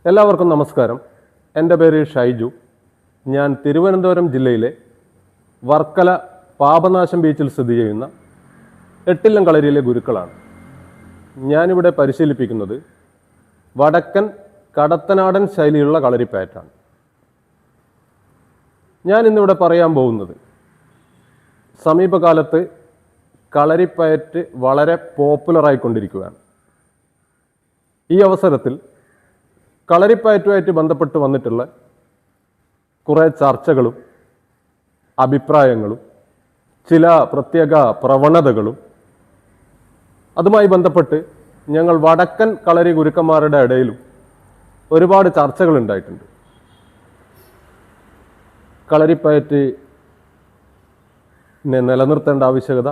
എല്ലാവർക്കും നമസ്കാരം. എൻ്റെ പേര് ഷൈജു. ഞാൻ തിരുവനന്തപുരം ജില്ലയിലെ വർക്കല പാപനാശം ബീച്ചിൽ സ്ഥിതി ചെയ്യുന്ന എട്ടില്ലം കളരിയിലെ ഗുരുക്കളാണ്. ഞാനിവിടെ പരിശീലിപ്പിക്കുന്നത് വടക്കൻ കടത്തനാടൻ ശൈലിയുള്ള കളരിപ്പയറ്റാണ്. ഞാൻ ഇന്നിവിടെ പറയാൻ പോകുന്നത് സമീപകാലത്ത് കളരിപ്പയറ്റ് വളരെ പോപ്പുലറായിക്കൊണ്ടിരിക്കുകയാണ്. ഈ അവസരത്തിൽ കളരിപ്പയറ്റുമായിട്ട് ബന്ധപ്പെട്ട് വന്നിട്ടുള്ള കുറേ ചർച്ചകളും അഭിപ്രായങ്ങളും ചില പ്രത്യേക പ്രവണതകളും അതുമായി ബന്ധപ്പെട്ട് ഞങ്ങൾ വടക്കൻ കളരി ഗുരുക്കന്മാരുടെ ഇടയിലും ഒരുപാട് ചർച്ചകൾ ഉണ്ടായിട്ടുണ്ട്. കളരിപ്പയറ്റ് നിലനിർത്തേണ്ട ആവശ്യകത,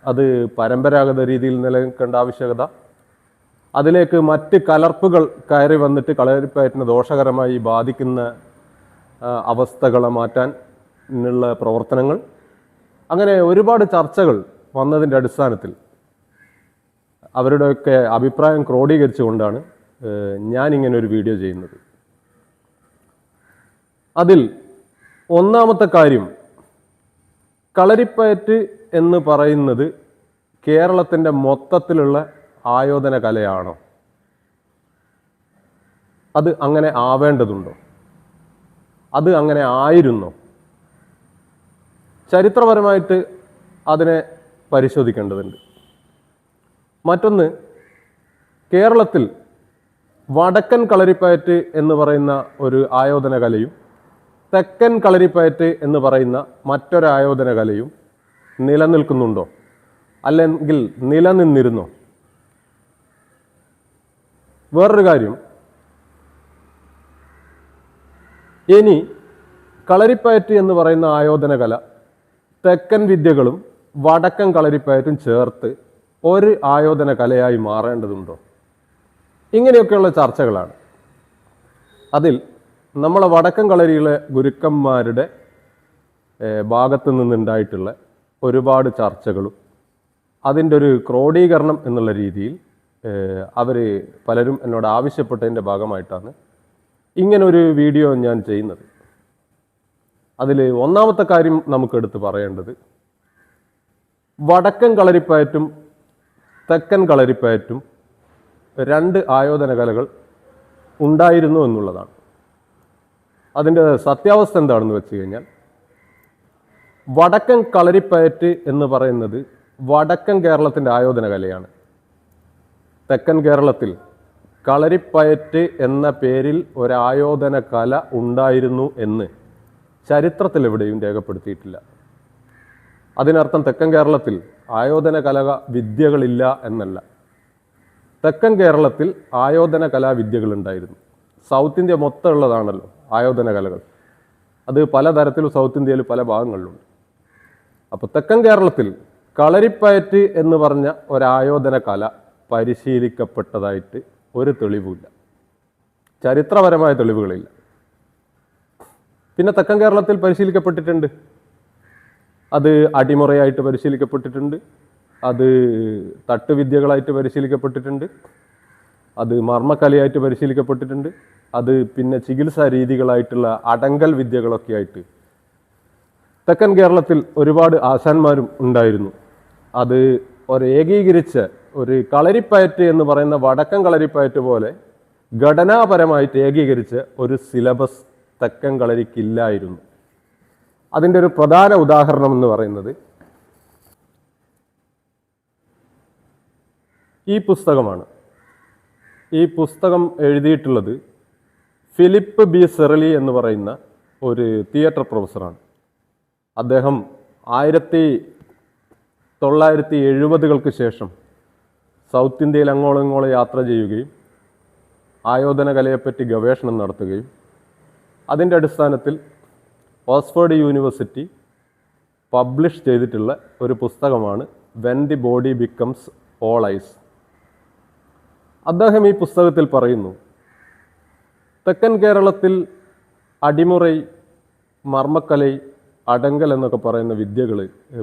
അത് പരമ്പരാഗത രീതിയിൽ നിലനിൽക്കേണ്ട ആവശ്യകത, അതിലേക്ക് മറ്റ് കലർപ്പുകൾ കയറി വന്നിട്ട് കളരിപ്പയറ്റിനെ ദോഷകരമായി ബാധിക്കുന്ന അവസ്ഥകളെ മാറ്റാനുള്ള പ്രവർത്തനങ്ങൾ, അങ്ങനെ ഒരുപാട് ചർച്ചകൾ വന്നതിൻ്റെ അടിസ്ഥാനത്തിൽ അവരുടെയൊക്കെ അഭിപ്രായം ക്രോഡീകരിച്ചുകൊണ്ടാണ് ഞാനിങ്ങനെ ഒരു വീഡിയോ ചെയ്യുന്നത്. അതിൽ ഒന്നാമത്തെ കാര്യം, കളരിപ്പയറ്റ് എന്ന് പറയുന്നത് കേരളത്തിൻ്റെ മൊത്തത്തിലുള്ള ആയോധന കലയാണോ? അത് അങ്ങനെ ആവേണ്ടതുണ്ടോ? അത് അങ്ങനെ ആയിരുന്നോ? ചരിത്രപരമായിട്ട് അതിനെ പരിശോധിക്കേണ്ടതുണ്ട്. മറ്റൊന്ന്, കേരളത്തിൽ വടക്കൻ കളരിപ്പയറ്റ് എന്ന് പറയുന്ന ഒരു ആയോധന കലയും തെക്കൻ കളരിപ്പയറ്റ് എന്ന് പറയുന്ന മറ്റൊരു ആയോധന കലയും നിലനിൽക്കുന്നുണ്ടോ? അല്ലെങ്കിൽ നിലനിന്നിരുന്നോ? വേറൊരു കാര്യം, ഇനി കളരിപ്പയറ്റ് എന്ന് പറയുന്ന ആയോധന കല തെക്കൻ വിദ്യകളും വടക്കൻ കളരിപ്പയറ്റും ചേർത്ത് ഒരു ആയോധന കലയായി മാറേണ്ടതുണ്ടോ? ഇങ്ങനെയൊക്കെയുള്ള ചർച്ചകളാണ്. അതിൽ നമ്മളെ വടക്കൻ കളരിയിലെ ഗുരുക്കന്മാരുടെ ഭാഗത്തു നിന്നുണ്ടായിട്ടുള്ള ഒരുപാട് ചർച്ചകളും അതിൻ്റെ ഒരു ക്രോഡീകരണം എന്നുള്ള രീതിയിൽ അവർ പലരും എന്നോട് ആവശ്യപ്പെട്ടതിൻ്റെ ഭാഗമായിട്ടാണ് ഇങ്ങനൊരു വീഡിയോ ഞാൻ ചെയ്യുന്നത്. അതിൽ ഒന്നാമത്തെ കാര്യം നമുക്കെടുത്ത് പറയേണ്ടത്, വടക്കൻ കളരിപ്പയറ്റും തെക്കൻ കളരിപ്പയറ്റും രണ്ട് ആയോധന കലകൾ ഉണ്ടായിരുന്നു എന്നുള്ളതാണ്. അതിൻ്റെ സത്യാവസ്ഥ എന്താണെന്ന് വെച്ച് കഴിഞ്ഞാൽ, വടക്കൻ കളരിപ്പയറ്റ് എന്ന് പറയുന്നത് വടക്കൻ കേരളത്തിൻ്റെ ആയോധന കലയാണ്. തെക്കൻ കേരളത്തിൽ കളരിപ്പയറ്റ് എന്ന പേരിൽ ഒരായോധന കല ഉണ്ടായിരുന്നു എന്ന് ചരിത്രത്തിൽ എവിടെയും രേഖപ്പെടുത്തിയിട്ടില്ല. അതിനർത്ഥം തെക്കൻ കേരളത്തിൽ ആയോധന കല വിദ്യകളില്ല എന്നല്ല. തെക്കൻ കേരളത്തിൽ ആയോധന കലാവിദ്യകൾ ഉണ്ടായിരുന്നു. സൗത്ത് ഇന്ത്യ മൊത്തം ഉള്ളതാണല്ലോ ആയോധന കലകൾ. അത് പലതരത്തിലും സൗത്ത് ഇന്ത്യയിൽ പല ഭാഗങ്ങളിലുണ്ട്. അപ്പോൾ തെക്കൻ കേരളത്തിൽ കളരിപ്പയറ്റ് എന്ന് പറഞ്ഞ ഒരായോധന കല പരിശീലിക്കപ്പെട്ടതായിട്ട് ഒരു തെളിവുമില്ല, ചരിത്രപരമായ തെളിവുകളില്ല. പിന്നെ തെക്കൻ കേരളത്തിൽ പരിശീലിക്കപ്പെട്ടിട്ടുണ്ട്. അത് അടിമുറയായിട്ട് പരിശീലിക്കപ്പെട്ടിട്ടുണ്ട്, അത് തട്ടുവിദ്യകളായിട്ട് പരിശീലിക്കപ്പെട്ടിട്ടുണ്ട്, അത് മർമ്മക്കലയായിട്ട് പരിശീലിക്കപ്പെട്ടിട്ടുണ്ട്, അത് പിന്നെ ചികിത്സാ രീതികളായിട്ടുള്ള അടങ്കൽ വിദ്യകളൊക്കെ ആയിട്ട് തെക്കൻ കേരളത്തിൽ ഒരുപാട് ആശാന്മാരും ഉണ്ടായിരുന്നു. അത് ഏകീകരിച്ച ഒരു കളരിപ്പയറ്റ് എന്ന് പറയുന്ന വടക്കൻ കളരിപ്പയറ്റ് പോലെ ഘടനാപരമായിട്ട് ഏകീകരിച്ച ഒരു സിലബസ് തെക്കൻ കളരിക്കില്ലായിരുന്നു. അതിൻ്റെ ഒരു പ്രധാന ഉദാഹരണം എന്ന് പറയുന്നത് ഈ പുസ്തകമാണ്. ഈ പുസ്തകം എഴുതിയിട്ടുള്ളത് ഫിലിപ്പ് ബി സെറലി എന്ന് പറയുന്ന ഒരു തിയേറ്റർ പ്രൊഫസറാണ്. അദ്ദേഹം 1970-കൾക്ക് ശേഷം സൗത്ത് ഇന്ത്യയിൽ അങ്ങോളം ഇങ്ങോളം യാത്ര ചെയ്യുകയും ആയോധന കലയെപ്പറ്റി ഗവേഷണം നടത്തുകയും അതിൻ്റെ അടിസ്ഥാനത്തിൽ ഓക്സ്ഫോർഡ് യൂണിവേഴ്സിറ്റി പബ്ലിഷ് ചെയ്തിട്ടുള്ള ഒരു പുസ്തകമാണ് when the body becomes all ice. അദ്ദേഹം ഈ പുസ്തകത്തിൽ പറയുന്നു, തെക്കൻ കേരളത്തിൽ അടിമുറൈ, മർമ്മക്കലൈ, അടങ്കൽ എന്നൊക്കെ പറയുന്ന വിദ്യകൾ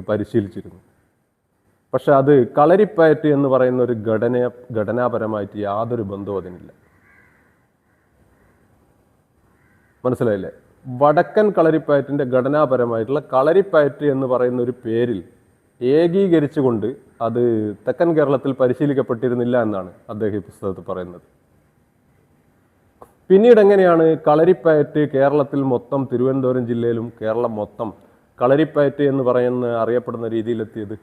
പരിശീലിച്ചിരുന്നു. പക്ഷെ അത് കളരിപ്പയറ്റ് എന്ന് പറയുന്ന ഒരു ഘടനാപരമായിട്ട് യാതൊരു ബന്ധവും അതിനില്ല. മനസ്സിലായില്ലേ? വടക്കൻ കളരിപ്പയറ്റിൻ്റെ ഘടനാപരമായിട്ടുള്ള കളരിപ്പയറ്റ് എന്ന് പറയുന്ന ഒരു പേരിൽ ഏകീകരിച്ചുകൊണ്ട് അത് തെക്കൻ കേരളത്തിൽ പരിശീലിക്കപ്പെട്ടിരുന്നില്ല എന്നാണ് അദ്ദേഹം ഈ പുസ്തകത്തിൽ പറയുന്നത്. പിന്നീട് എങ്ങനെയാണ് കളരിപ്പയറ്റ് കേരളത്തിൽ മൊത്തം, തിരുവനന്തപുരം ജില്ലയിലും കേരളം മൊത്തം കളരിപ്പയറ്റ് എന്ന് പറയുന്ന അറിയപ്പെടുന്ന രീതിയിലെത്തിയത്?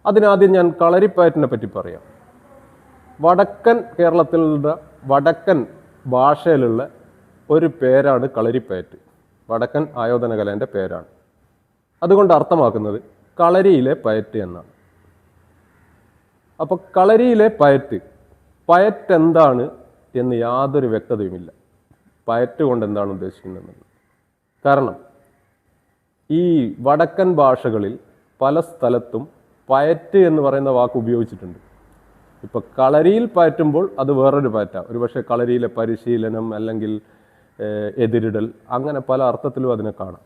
അതിനാദ്യം ഞാൻ കളരിപ്പയറ്റിനെ പറ്റി പറയാം. വടക്കൻ കേരളത്തിലുള്ള വടക്കൻ ഭാഷയിലുള്ള ഒരു പേരാണ് കളരിപ്പയറ്റ്. വടക്കൻ ആയോധന കലേൻ്റെ പേരാണ്. അതുകൊണ്ട് അർത്ഥമാക്കുന്നത് കളരിയിലെ പയറ്റ് എന്നാണ്. അപ്പോൾ കളരിയിലെ പയറ്റ് എന്താണ് എന്ന് യാതൊരു വ്യക്തതയുമില്ല. പയറ്റ് കൊണ്ട് എന്താണ് ഉദ്ദേശിക്കുന്നത്? കാരണം ഈ വടക്കൻ ഭാഷകളിൽ പല സ്ഥലത്തും പയറ്റ് എന്ന് പറയുന്ന വാക്ക് ഉപയോഗിച്ചിട്ടുണ്ട്. ഇപ്പോൾ കളരിയിൽ പയറ്റുമ്പോൾ അത് വേറൊരു പയറ്റാണ്. ഒരുപക്ഷെ കളരിയിലെ പരിശീലനം അല്ലെങ്കിൽ എതിരിടൽ, അങ്ങനെ പല അർത്ഥത്തിലും അതിനെ കാണാം.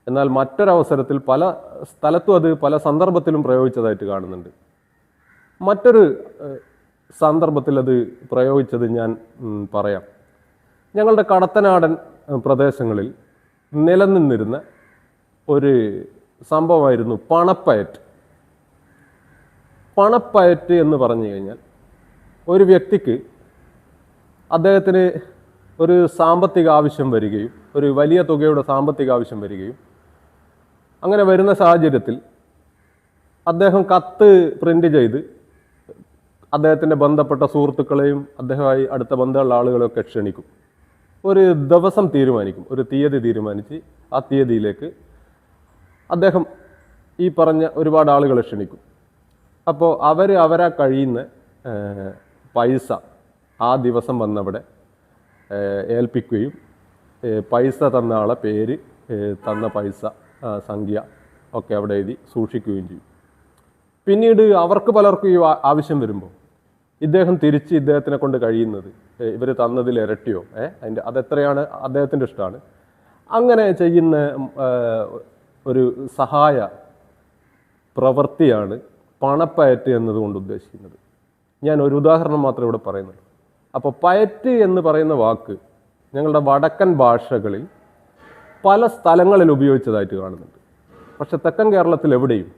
എന്നാൽ മറ്റൊരവസരത്തിൽ പല സ്ഥലത്തും അത് പല സന്ദർഭത്തിലും പ്രയോഗിച്ചതായിട്ട് കാണുന്നുണ്ട്. മറ്റൊരു സന്ദർഭത്തിൽ അത് പ്രയോഗിച്ചത് ഞാൻ പറയാം. ഞങ്ങളുടെ കടത്തനാടൻ പ്രദേശങ്ങളിൽ നിലനിന്നിരുന്ന ഒരു സംഭവമായിരുന്നു പണപ്പയറ്റ്. പണപ്പയറ്റ് എന്ന് പറഞ്ഞു കഴിഞ്ഞാൽ ഒരു വ്യക്തിക്ക് അദ്ദേഹത്തിന് ഒരു സാമ്പത്തിക ആവശ്യം വരികയും, ഒരു വലിയ തുകയുടെ സാമ്പത്തിക ആവശ്യം വരികയും, അങ്ങനെ വരുന്ന സാഹചര്യത്തിൽ അദ്ദേഹം കത്ത് പ്രിൻ്റ് ചെയ്ത് അദ്ദേഹത്തിൻ്റെ ബന്ധപ്പെട്ട സുഹൃത്തുക്കളെയും അദ്ദേഹമായി അടുത്ത ബന്ധമുള്ള ആളുകളെയൊക്കെ ക്ഷണിക്കും. ഒരു ദിവസം തീരുമാനിക്കും, ഒരു തീയതി തീരുമാനിച്ച് ആ തീയതിയിലേക്ക് അദ്ദേഹം ഈ പറഞ്ഞ ഒരുപാട് ആളുകളെ ക്ഷണിക്കും. അപ്പോൾ അവരാ കഴിയുന്ന പൈസ ആ ദിവസം വന്നവിടെ ഏൽപ്പിക്കുകയും പൈസ തന്ന ആളെ പേര്, തന്ന പൈസ സംഖ്യ ഒക്കെ അവിടെ എഴുതി സൂക്ഷിക്കുകയും ചെയ്യും. പിന്നീട് അവർക്ക് പലർക്കും ഈ ആവശ്യം വരുമ്പോൾ ഇദ്ദേഹം തിരിച്ച് ഇദ്ദേഹത്തിനെ കൊണ്ട് കഴിയുന്നത് ഇവർ തന്നതിൽ ഇരട്ടിയോ അതെത്രയാണ് അദ്ദേഹത്തിൻ്റെ ഇഷ്ടമാണ്. അങ്ങനെ ചെയ്യുന്ന ഒരു സഹായ പ്രവൃത്തിയാണ് പണപ്പയറ്റ് എന്നതുകൊണ്ട് ഉദ്ദേശിക്കുന്നത്. ഞാൻ ഒരു ഉദാഹരണം മാത്രമേ ഇവിടെ പറയുന്നുള്ളൂ. അപ്പോൾ പയറ്റ് എന്ന് പറയുന്ന വാക്ക് ഞങ്ങളുടെ വടക്കൻ ഭാഷകളിൽ പല സ്ഥലങ്ങളിൽ ഉപയോഗിച്ചതായിട്ട് കാണുന്നുണ്ട്. പക്ഷെ തെക്കൻ കേരളത്തിൽ എവിടെയും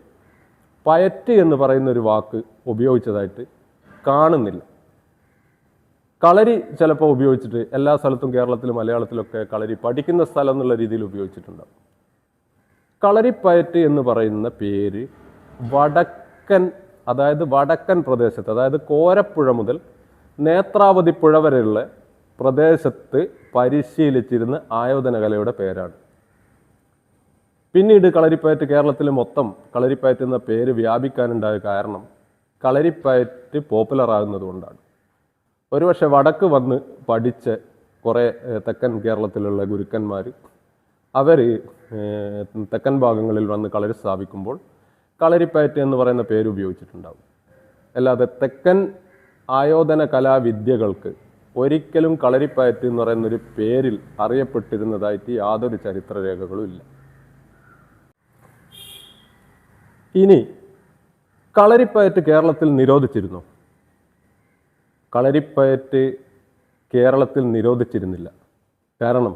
പയറ്റ് എന്ന് പറയുന്ന ഒരു വാക്ക് ഉപയോഗിച്ചതായിട്ട് കാണുന്നില്ല. കളരി ചിലപ്പോൾ ഉപയോഗിച്ചിട്ട് എല്ലാ സ്ഥലത്തും കേരളത്തിലും മലയാളത്തിലൊക്കെ കളരി പഠിക്കുന്ന സ്ഥലം എന്നുള്ള രീതിയിൽ ഉപയോഗിച്ചിട്ടുണ്ടാകും. കളരിപ്പയറ്റ് എന്ന് പറയുന്ന പേര് വടക്കൻ, അതായത് വടക്കൻ പ്രദേശത്ത്, അതായത് കോരപ്പുഴ മുതൽ നേത്രാവതി പുഴ വരെയുള്ള പ്രദേശത്ത് പരിശീലിച്ചിരുന്ന ആയോധന കലയുടെ പേരാണ്. പിന്നീട് കളരിപ്പയറ്റ് കേരളത്തിൽ മൊത്തം കളരിപ്പയറ്റ് എന്ന പേര് വ്യാപിക്കാനുണ്ടായ കാരണം കളരിപ്പയറ്റ് പോപ്പുലർ ആകുന്നത് കൊണ്ടാണ്. ഒരുപക്ഷെ വടക്ക് വന്ന് പഠിച്ച കുറേ തെക്കൻ കേരളത്തിലുള്ള ഗുരുക്കന്മാർ അവർ തെക്കൻ ഭാഗങ്ങളിൽ വന്ന് കളരി സ്ഥാപിക്കുമ്പോൾ കളരിപ്പയറ്റ് എന്ന് പറയുന്ന പേര് ഉപയോഗിച്ചിട്ടുണ്ടാകും. അല്ലാതെ തെക്കൻ ആയോധന കലാവിദ്യകൾക്ക് ഒരിക്കലും കളരിപ്പയറ്റ് എന്ന് പറയുന്നൊരു പേരിൽ അറിയപ്പെട്ടിരുന്നതായിട്ട് യാതൊരു ചരിത്രരേഖകളും ഇല്ല. ഇനി കളരിപ്പയറ്റ് കേരളത്തിൽ നിരോധിച്ചിരുന്നു? കളരിപ്പയറ്റ് കേരളത്തിൽ നിരോധിച്ചിരുന്നില്ല. കാരണം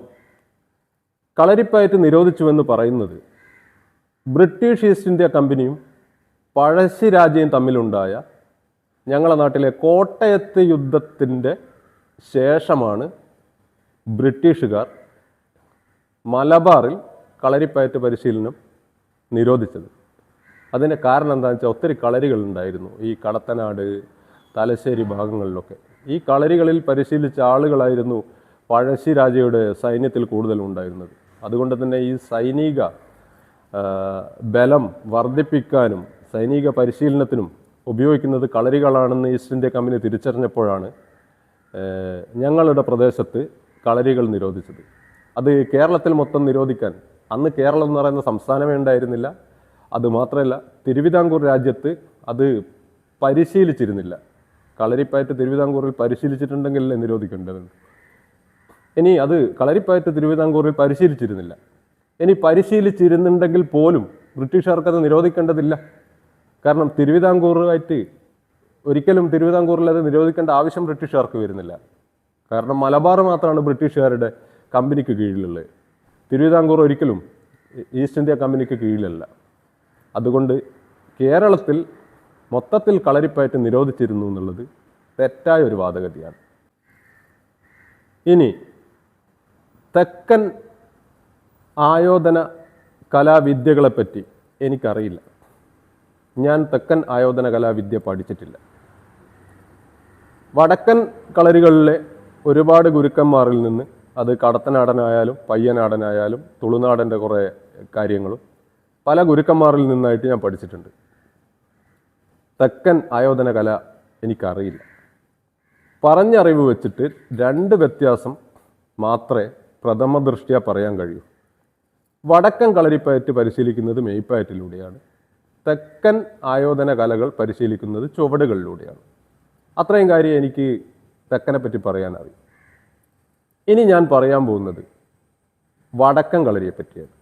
കളരിപ്പയറ്റ് നിരോധിച്ചുവെന്ന് പറയുന്നത് ബ്രിട്ടീഷ് ഈസ്റ്റ് ഇന്ത്യ കമ്പനിയും പഴശ്ശിരാജയും തമ്മിലുണ്ടായ ഞങ്ങളുടെ നാട്ടിലെ കോട്ടയത്ത് യുദ്ധത്തിൻ്റെ ശേഷമാണ് ബ്രിട്ടീഷുകാർ മലബാറിൽ കളരിപ്പയറ്റ് പരിശീലനം നിരോധിച്ചത്. അതിൻ്റെ കാരണം എന്താണെന്ന് വെച്ചാൽ ഒത്തിരി കളരികളുണ്ടായിരുന്നു ഈ കടത്തനാട്, തലശ്ശേരി ഭാഗങ്ങളിലൊക്കെ. ഈ കളരികളിൽ പരിശീലിച്ച ആളുകളായിരുന്നു പഴശ്ശിരാജയുടെ സൈന്യത്തിൽ കൂടുതലും ഉണ്ടായിരുന്നത്. അതുകൊണ്ട് തന്നെ ഈ സൈനിക ബലം വർദ്ധിപ്പിക്കാനും സൈനിക പരിശീലനത്തിനും ഉപയോഗിക്കുന്നത് കളരികളാണെന്ന് ഈസ്റ്റ് ഇന്ത്യ കമ്പനി തിരിച്ചറിഞ്ഞപ്പോഴാണ് ഞങ്ങളുടെ പ്രദേശത്ത് കളരികൾ നിരോധിച്ചത്. അത് കേരളത്തിൽ മൊത്തം നിരോധിക്കാൻ അന്ന് കേരളം എന്ന് പറയുന്ന സംസ്ഥാനമേ ഉണ്ടായിരുന്നില്ല. അതുമാത്രമല്ല, തിരുവിതാംകൂർ രാജ്യത്ത് അത് പരിശീലിച്ചിരുന്നില്ല. കളരിപ്പയറ്റ് തിരുവിതാംകൂറിൽ പരിശീലിച്ചിട്ടുണ്ടെങ്കിലല്ലേ നിരോധിക്കേണ്ടതുണ്ട്. ഇനി അത് കളരിപ്പയറ്റ് തിരുവിതാംകൂറിൽ പരിശീലിച്ചിരുന്നില്ല. ഇനി പരിശീലിച്ചിരുന്നുണ്ടെങ്കിൽ പോലും ബ്രിട്ടീഷുകാർക്കത് നിരോധിക്കേണ്ടതില്ല. കാരണം തിരുവിതാംകൂറുമായിട്ട് ഒരിക്കലും തിരുവിതാംകൂറിൽ അത് നിരോധിക്കേണ്ട ആവശ്യം ബ്രിട്ടീഷുകാർക്ക് വരുന്നില്ല. കാരണം മലബാർ മാത്രമാണ് ബ്രിട്ടീഷുകാരുടെ കമ്പനിക്ക് കീഴിലുള്ളത്. തിരുവിതാംകൂർ ഒരിക്കലും ഈസ്റ്റ് ഇന്ത്യ കമ്പനിക്ക് കീഴിലല്ല. അതുകൊണ്ട് കേരളത്തിൽ മൊത്തത്തിൽ കളരിപ്പയറ്റ് നിരോധിച്ചിരുന്നു എന്നുള്ളത് തെറ്റായ ഒരു വാദഗതിയാണ്. ഇനി തെക്കൻ ആയോധന കലാവിദ്യകളെപ്പറ്റി എനിക്കറിയില്ല. ഞാൻ തെക്കൻ ആയോധന കലാവിദ്യ പഠിച്ചിട്ടില്ല. വടക്കൻ കളരികളിലെ ഒരുപാട് ഗുരുക്കന്മാരിൽ നിന്ന്, അത് കടത്തനാടനായാലും പയ്യനാടനായാലും തുളുനാടൻ്റെ കുറേ കാര്യങ്ങളും പല ഗുരുക്കന്മാരിൽ നിന്നായിട്ട് ഞാൻ പഠിച്ചിട്ടുണ്ട്. തെക്കൻ ആയോധന കല എനിക്കറിയില്ല. പറഞ്ഞറിവ് വെച്ചിട്ട് രണ്ട് വ്യത്യാസം മാത്രമേ പ്രഥമ ദൃഷ്ട്യാ പറയാൻ കഴിയൂ. വടക്കൻ കളരിപ്പയറ്റ് പരിശീലിക്കുന്നത് മെയ്പ്പയറ്റിലൂടെയാണ്. തെക്കൻ ആയോധന കലകൾ പരിശീലിക്കുന്നത് ചുവടുകളിലൂടെയാണ്. അത്രയും കാര്യം എനിക്ക് തെക്കനെ പറ്റി പറയാനറിയും. ഇനി ഞാൻ പറയാൻ പോകുന്നത് വടക്കൻ കളരിയെ പറ്റിയാണ്.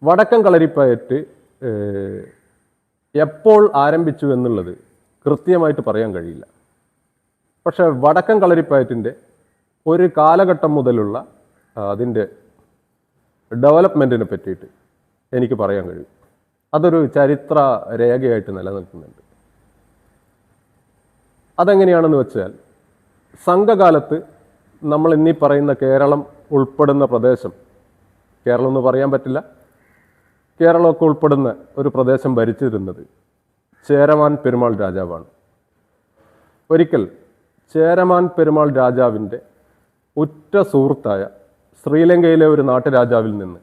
വടക്കൻ കളരിപ്പയറ്റ് എപ്പോൾ ആരംഭിച്ചു എന്നുള്ളത് കൃത്യമായിട്ട് പറയാൻ കഴിയില്ല. പക്ഷേ വടക്കൻ കളരിപ്പയറ്റിൻ്റെ ഒരു കാലഘട്ടം മുതലുള്ള അതിൻ്റെ ഡെവലപ്മെൻറ്റിനെ പറ്റിയിട്ട് എനിക്ക് പറയാൻ കഴിയും. അതൊരു ചരിത്ര രേഖയായിട്ട് നിലനിൽക്കുന്നുണ്ട്. അതെങ്ങനെയാണെന്ന് വെച്ചാൽ, സംഘകാലത്ത് നമ്മൾ ഇന്നീ പറയുന്ന കേരളം ഉൾപ്പെടുന്ന പ്രദേശം, കേരളം എന്ന് പറയാൻ പറ്റില്ല, കേരളമൊക്കെ ഉൾപ്പെടുന്ന ഒരു പ്രദേശം ഭരിച്ചിരുന്നത് ചേരമാൻ പെരുമാൾ രാജാവാണ്. ഒരിക്കൽ ചേരമാൻ പെരുമാൾ രാജാവിൻ്റെ ഉറ്റ സുഹൃത്തായ ശ്രീലങ്കയിലെ ഒരു നാട്ടുരാജാവിൽ നിന്ന്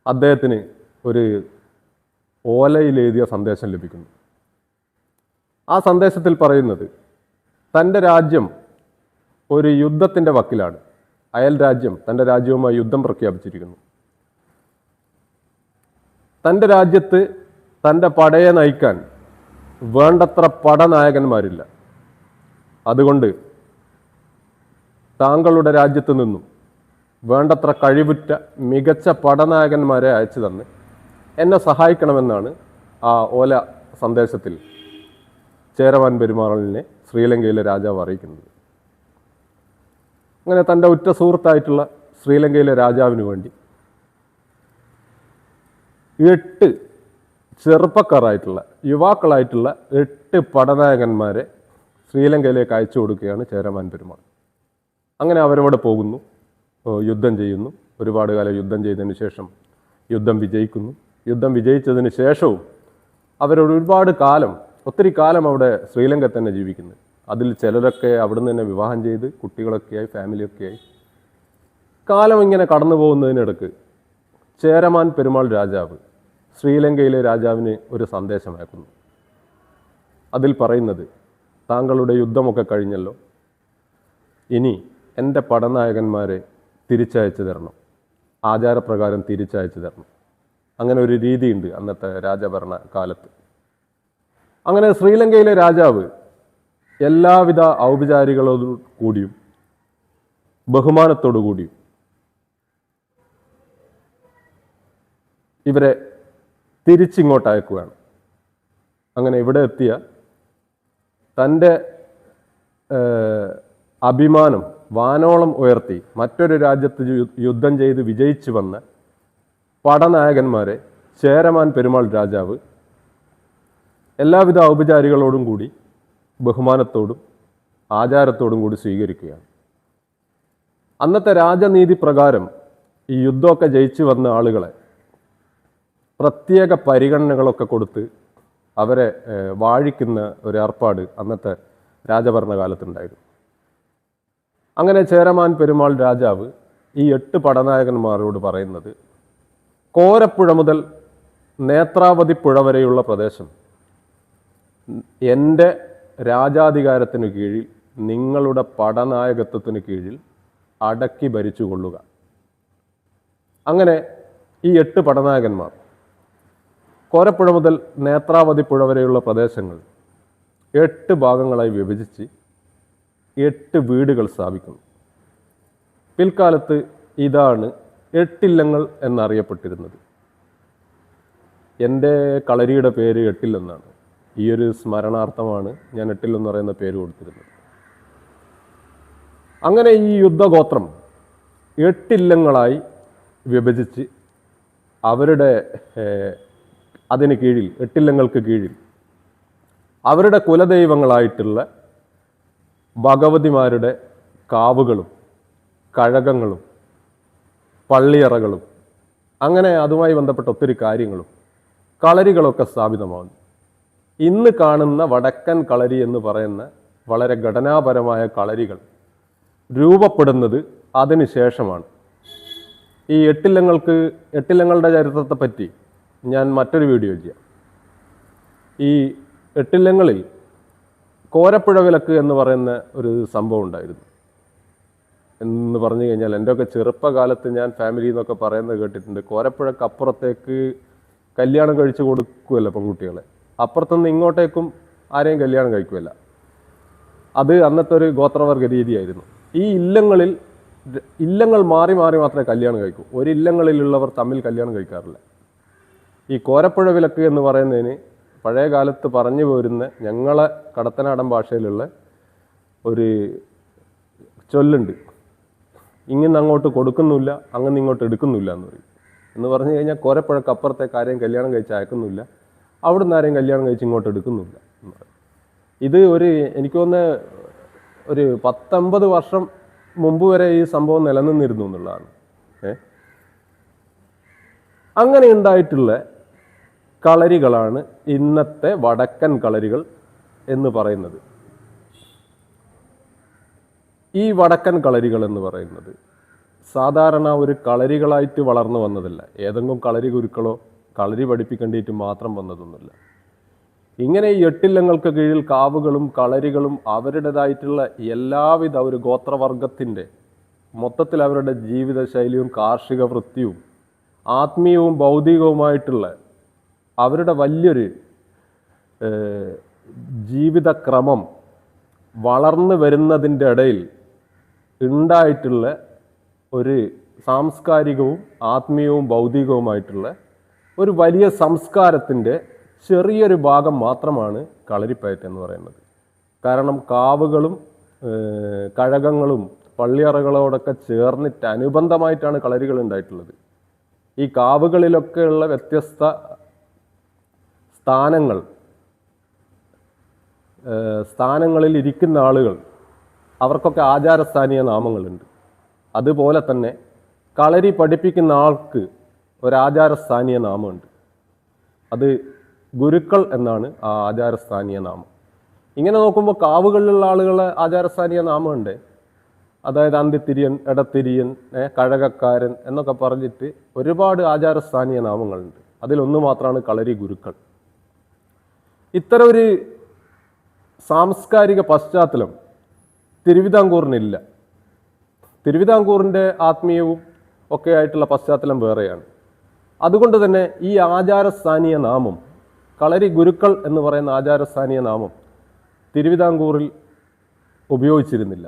അദ്ദേഹത്തിന് ഒരു ഓലയിലെഴുതിയ സന്ദേശം ലഭിക്കുന്നു. ആ സന്ദേശത്തിൽ പറയുന്നത്, തൻ്റെ രാജ്യം ഒരു യുദ്ധത്തിൻ്റെ വക്കിലാണ്. അയൽ രാജ്യം തൻ്റെ രാജ്യവുമായി യുദ്ധം പ്രഖ്യാപിച്ചിരിക്കുന്നു. തൻ്റെ രാജ്യത്ത് തൻ്റെ പടയെ നയിക്കാൻ വേണ്ടത്ര പടനായകന്മാരില്ല. അതുകൊണ്ട് താങ്കളുടെ രാജ്യത്ത് നിന്നും വേണ്ടത്ര കഴിവുറ്റ മികച്ച പടനായകന്മാരെ അയച്ചു തന്ന് എന്നെ സഹായിക്കണമെന്നാണ് ആ ഓല സന്ദേശത്തിൽ ചേരമാൻ പെരുമാളിനെ ശ്രീലങ്കയിലെ രാജാവ് അറിയിക്കുന്നത്. അങ്ങനെ തൻ്റെ ഉറ്റ സുഹൃത്തായിട്ടുള്ള ശ്രീലങ്കയിലെ രാജാവിന് വേണ്ടി 8 ചെറുപ്പക്കാരായിട്ടുള്ള യുവാക്കളായിട്ടുള്ള 8 പടനായകന്മാരെ ശ്രീലങ്കയിലേക്ക് അയച്ചു കൊടുക്കുകയാണ് ചേരമാൻ പെരുമാൾ. അങ്ങനെ അവരവിടെ പോകുന്നു, യുദ്ധം ചെയ്യുന്നു. ഒരുപാട് കാലം യുദ്ധം ചെയ്തതിന് ശേഷം യുദ്ധം വിജയിക്കുന്നു. യുദ്ധം വിജയിച്ചതിന് ശേഷവും അവരൊരുപാട് കാലം, ഒത്തിരി കാലം അവിടെ ശ്രീലങ്ക തന്നെ ജീവിക്കുന്നു. അതിൽ ചിലരൊക്കെ അവിടുന്ന് തന്നെ വിവാഹം ചെയ്ത് കുട്ടികളൊക്കെയായി, ഫാമിലിയൊക്കെയായി. കാലം ഇങ്ങനെ കടന്നു പോകുന്നതിനിടക്ക് ചേരമാൻ പെരുമാൾ രാജാവ് ശ്രീലങ്കയിലെ രാജാവിന് ഒരു സന്ദേശം അയക്കുന്നു. അതിൽ പറയുന്നത്, താങ്കളുടെ യുദ്ധമൊക്കെ കഴിഞ്ഞല്ലോ, ഇനി എൻ്റെ പടനായകന്മാരെ തിരിച്ചയച്ചു തരണം, ആചാരപ്രകാരം തിരിച്ചയച്ചു തരണം. അങ്ങനെ ഒരു രീതിയുണ്ട് അന്നത്തെ രാജഭരണ കാലത്ത്. അങ്ങനെ ശ്രീലങ്കയിലെ രാജാവ് എല്ലാവിധ ഔപചാരികളോടു കൂടിയും ബഹുമാനത്തോടു കൂടിയും ഇവരെ തിരിച്ചിങ്ങോട്ട് അയക്കുകയാണ്. അങ്ങനെ ഇവിടെ എത്തിയ തൻ്റെ അഭിമാനം വാനോളം ഉയർത്തി മറ്റൊരു രാജ്യത്ത് യുദ്ധം ചെയ്ത് വിജയിച്ചു വന്ന പടനായകന്മാരെ ചേരമാൻ പെരുമാൾ രാജാവ് എല്ലാവിധ ഔപചാരികളോടും കൂടി ബഹുമാനത്തോടും ആചാരത്തോടും കൂടി സ്വീകരിക്കുകയാണ്. അന്നത്തെ രാജനീതി പ്രകാരം ഈ യുദ്ധമൊക്കെ ജയിച്ചു വന്ന ആളുകളെ പ്രത്യേക പരിഗണനകളൊക്കെ കൊടുത്ത് അവരെ വാഴിക്കുന്ന ഒരു ഏർപ്പാട് അന്നത്തെ രാജഭരണകാലത്തുണ്ടായിരുന്നു. അങ്ങനെ ചേരമാൻ പെരുമാൾ രാജാവ് ഈ 8 പടനായകന്മാരോട് പറയുന്നത്, കോരപ്പുഴ മുതൽ നേത്രാവതി പുഴ വരെയുള്ള പ്രദേശം എൻ്റെ രാജാധികാരത്തിന് കീഴിൽ, നിങ്ങളുടെ പടനായകത്വത്തിന് കീഴിൽ അടക്കി ഭരിച്ചുകൊള്ളുക. അങ്ങനെ ഈ 8 പടനായകന്മാർ കോരപ്പുഴ മുതൽ നേത്രാവതി പുഴ വരെയുള്ള പ്രദേശങ്ങൾ 8 ഭാഗങ്ങളായി വിഭജിച്ച് 8 വീടുകൾ സ്ഥാപിക്കുന്നു. പിൽക്കാലത്ത് ഇതാണ് 8 ഇല്ലങ്ങൾ എന്നറിയപ്പെട്ടിരുന്നത്. എൻ്റെ കളരിയുടെ പേര് 8 എന്നാണ്. ഈ ഒരു സ്മരണാർത്ഥമാണ് ഞാൻ 8 എന്ന് പറയുന്ന പേര് കൊടുത്തിരുന്നത്. അങ്ങനെ ഈ യുദ്ധഗോത്രം 8 ഇല്ലങ്ങളായി വിഭജിച്ച് അവരുടെ അതിന് കീഴിൽ 8 ഇല്ലങ്ങൾക്ക് കീഴിൽ അവരുടെ കുലദൈവങ്ങളായിട്ടുള്ള ഭഗവതിമാരുടെ കാവുകളും കഴകങ്ങളും പള്ളിയറകളും അങ്ങനെ അതുമായി ബന്ധപ്പെട്ട ഒത്തിരി കാര്യങ്ങളും കളരികളൊക്കെ സ്ഥാപിതമാകുന്നു. ഇന്ന് കാണുന്ന വടക്കൻ കളരി എന്ന് പറയുന്ന വളരെ ഘടനാപരമായ കളരികൾ രൂപപ്പെടുന്നത് അതിന് ശേഷമാണ്. ഈ 8 ഇല്ലങ്ങളുടെ ചരിത്രത്തെ പറ്റി ഞാൻ മറ്റൊരു വീഡിയോ ചെയ്യാം. ഈ 8 ഇല്ലങ്ങളിൽ കോരപ്പുഴ വിലക്ക് എന്ന് പറയുന്ന ഒരു സംഭവം ഉണ്ടായിരുന്നു. എന്ന് പറഞ്ഞു കഴിഞ്ഞാൽ എൻ്റെയൊക്കെ ചെറുപ്പകാലത്ത് ഞാൻ ഫാമിലി എന്നൊക്കെ പറയുന്നത് കേട്ടിട്ടുണ്ട്. കോരപ്പുഴക്ക് അപ്പുറത്തേക്ക് കല്യാണം കഴിച്ചു കൊടുക്കുമല്ലോ പെൺകുട്ടികളെ, അപ്പുറത്തുനിന്ന് ഇങ്ങോട്ടേക്കും ആരെയും കല്യാണം കഴിക്കുമല്ല. അത് അന്നത്തെ ഒരു ഗോത്രവർഗ രീതിയായിരുന്നു. ഈ ഇല്ലങ്ങൾ മാറി മാറി മാത്രമേ കല്യാണം കഴിക്കൂ. ഒരു ഇല്ലങ്ങളിലുള്ളവർ തമ്മിൽ കല്യാണം കഴിക്കാറില്ല. ഈ കോരപ്പുഴ വിലക്ക് എന്ന് പറയുന്നതിന് പഴയ കാലത്ത് പറഞ്ഞു പോരുന്ന ഞങ്ങളെ കടത്തനാടൻ ഭാഷയിലുള്ള ഒരു ചൊല്ലുണ്ട്. ഇങ്ങനെ അങ്ങോട്ട് കൊടുക്കുന്നില്ല, അങ്ങനെ ഇങ്ങോട്ട് എടുക്കുന്നില്ല എന്ന് പറഞ്ഞു കഴിഞ്ഞാൽ കോരപ്പുഴക്ക് അപ്പുറത്തേക്ക് ആരെയും കല്യാണം കഴിച്ച് അയക്കുന്നില്ല, അവിടുന്ന് ആരെയും കല്യാണം കഴിച്ച് ഇങ്ങോട്ട് എടുക്കുന്നില്ല എന്ന് പറയും. ഇത് എനിക്ക് തോന്നുന്ന ഒരു 10-50 വർഷം മുമ്പ് വരെ ഈ സംഭവം നിലനിന്നിരുന്നു എന്നുള്ളതാണ്. അങ്ങനെ ഉണ്ടായിട്ടുള്ള കളരികളാണ് ഇന്നത്തെ വടക്കൻ കളരികൾ എന്ന് പറയുന്നത്. ഈ വടക്കൻ കളരികൾ എന്ന് പറയുന്നത് സാധാരണ ഒരു കളരികളായിട്ട് വളർന്നു വന്നതല്ല. ഏതെങ്കിലും കളരി ഗുരുക്കളോ കളരി പഠിപ്പിക്കേണ്ടിയിട്ട് മാത്രം വന്നതൊന്നുമില്ല. ഇങ്ങനെ ഈ 8 ഇല്ലങ്ങൾക്ക് കീഴിൽ കാവുകളും കളരികളും അവരുടേതായിട്ടുള്ള എല്ലാവിധ ഒരു ഗോത്രവർഗത്തിൻ്റെ മൊത്തത്തിൽ അവരുടെ ജീവിതശൈലിയും കാർഷിക വൃത്തിയും ആത്മീയവും ഭൗതികവുമായിട്ടുള്ള അവരുടെ വലിയൊരു ജീവിതക്രമം വളർന്നു വരുന്നതിൻ്റെ ഇടയിൽ ഉണ്ടായിട്ടുള്ള ഒരു സാംസ്കാരികവും ആത്മീയവും ഭൗതികവുമായിട്ടുള്ള ഒരു വലിയ സംസ്കാരത്തിൻ്റെ ചെറിയൊരു ഭാഗം മാത്രമാണ് കളരിപ്പയറ്റ് എന്ന് പറയുന്നത്. കാരണം കാവുകളും കഴകങ്ങളും പള്ളിയറകളോടൊക്കെ ചേർന്നിട്ട് അനുബന്ധമായിട്ടാണ് കളരികൾ ഉണ്ടായിട്ടുള്ളത്. ഈ കാവുകളിലൊക്കെയുള്ള വ്യത്യസ്ത സ്ഥാനങ്ങളിൽ ഇരിക്കുന്ന ആളുകൾ അവർക്കൊക്കെ ആചാരസ്ഥാനീയ നാമങ്ങളുണ്ട്. അതുപോലെ തന്നെ കളരി പഠിപ്പിക്കുന്ന ആൾക്ക് ഒരാചാരസ്ഥാനീയ നാമമുണ്ട്. അത് ഗുരുക്കൾ എന്നാണ് ആ ആചാരസ്ഥാനീയ നാമം. ഇങ്ങനെ നോക്കുമ്പോൾ കാവുകളിലുള്ള ആളുകളെ ആചാരസ്ഥാനീയ നാമമുണ്ട്. അതായത് അന്തിത്തിരിയൻ, എടത്തിരിയൻ, കഴകക്കാരൻ എന്നൊക്കെ പറഞ്ഞിട്ട് ഒരുപാട് ആചാരസ്ഥാനീയ നാമങ്ങളുണ്ട്. അതിലൊന്ന് മാത്രമാണ് കളരി ഗുരുക്കൾ. ഇത്തരം ഒരു സാംസ്കാരിക പശ്ചാത്തലം തിരുവിതാംകൂറിനില്ല. തിരുവിതാംകൂറിൻ്റെ ആത്മീയവും ഒക്കെ ആയിട്ടുള്ള പശ്ചാത്തലം വേറെയാണ്. അതുകൊണ്ട് തന്നെ ഈ ആചാരസ്ഥാനീയ നാമം, കളരി ഗുരുക്കൾ എന്ന് പറയുന്ന ആചാരസ്ഥാനീയ നാമം തിരുവിതാംകൂറിൽ ഉപയോഗിച്ചിരുന്നില്ല.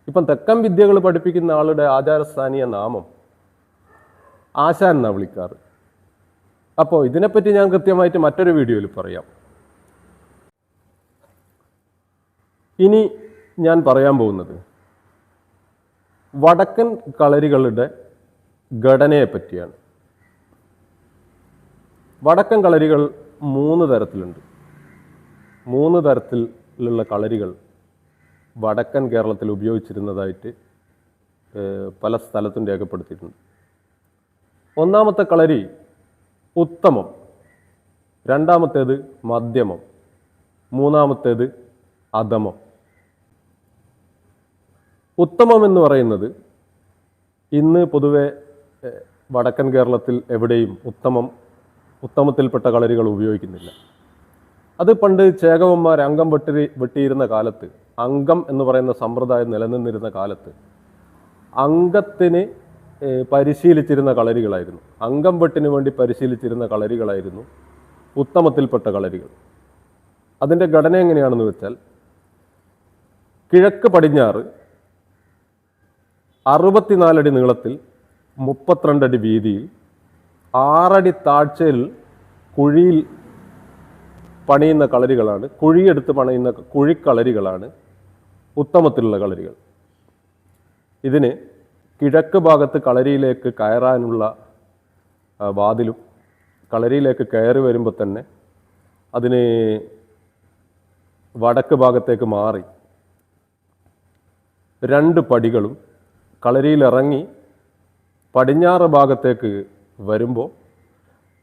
ഇപ്പം തെക്കൻ വിദ്യകൾ പഠിപ്പിക്കുന്ന ആളുടെ ആചാരസ്ഥാനീയ നാമം ആശാൻ എന്നാണ് വിളിക്കാറ്. അപ്പോൾ ഇതിനെപ്പറ്റി ഞാൻ കൃത്യമായിട്ട് മറ്റൊരു വീഡിയോയിൽ പറയാം. ഇനി ഞാൻ പറയാൻ പോകുന്നത് വടക്കൻ കളരികളുടെ ഘടനയെ പറ്റിയാണ്. വടക്കൻ കളരികൾ 3 തരത്തിലുണ്ട്. 3 തരത്തിലുള്ള കളരികൾ വടക്കൻ കേരളത്തിൽ ഉപയോഗിച്ചിരുന്നതായിട്ട് പല സ്ഥലത്തും രേഖപ്പെടുത്തിയിട്ടുണ്ട്. ഒന്നാമത്തെ കളരി ഉത്തമം, രണ്ടാമത്തേത് മധ്യമം, മൂന്നാമത്തേത് അധമം. ഉത്തമം എന്ന് പറയുന്നത് ഇന്ന് പൊതുവെ വടക്കൻ കേരളത്തിൽ എവിടെയും ഉത്തമത്തിൽപ്പെട്ട കളരികൾ ഉപയോഗിക്കുന്നില്ല. അത് പണ്ട് ചേകവന്മാർ അംഗം വെട്ടിയിരുന്ന കാലത്ത്, അംഗം എന്ന് പറയുന്ന സമ്പ്രദായം നിലനിന്നിരുന്ന കാലത്ത് അംഗത്തിന് പരിശീലിച്ചിരുന്ന കളരികളായിരുന്നു. അംഗം വെട്ടിന് വേണ്ടി പരിശീലിച്ചിരുന്ന കളരികളായിരുന്നു ഉത്തമത്തിൽപ്പെട്ട കളരികൾ. അതിൻ്റെ ഘടന എങ്ങനെയാണെന്ന് വെച്ചാൽ, കിഴക്ക് പടിഞ്ഞാറ് 64 അടി നീളത്തിൽ 32 അടി വീതിയിൽ 6 അടി താഴ്ചയിൽ കുഴിയിൽ പണിയുന്ന കളരികളാണ്, കുഴിയെടുത്ത് പണിയുന്ന കുഴിക്കളരികളാണ് ഉത്തമത്തിലുള്ള കളരികൾ. ഇതിന് കിഴക്ക് ഭാഗത്ത് കളരിയിലേക്ക് കയറാനുള്ള വാതിലും കളരിയിലേക്ക് കയറി വരുമ്പോൾ തന്നെ അതിന് വടക്ക് ഭാഗത്തേക്ക് മാറി 2 പടികളും കളരിയിലിറങ്ങി പടിഞ്ഞാറ് ഭാഗത്തേക്ക് വരുമ്പോൾ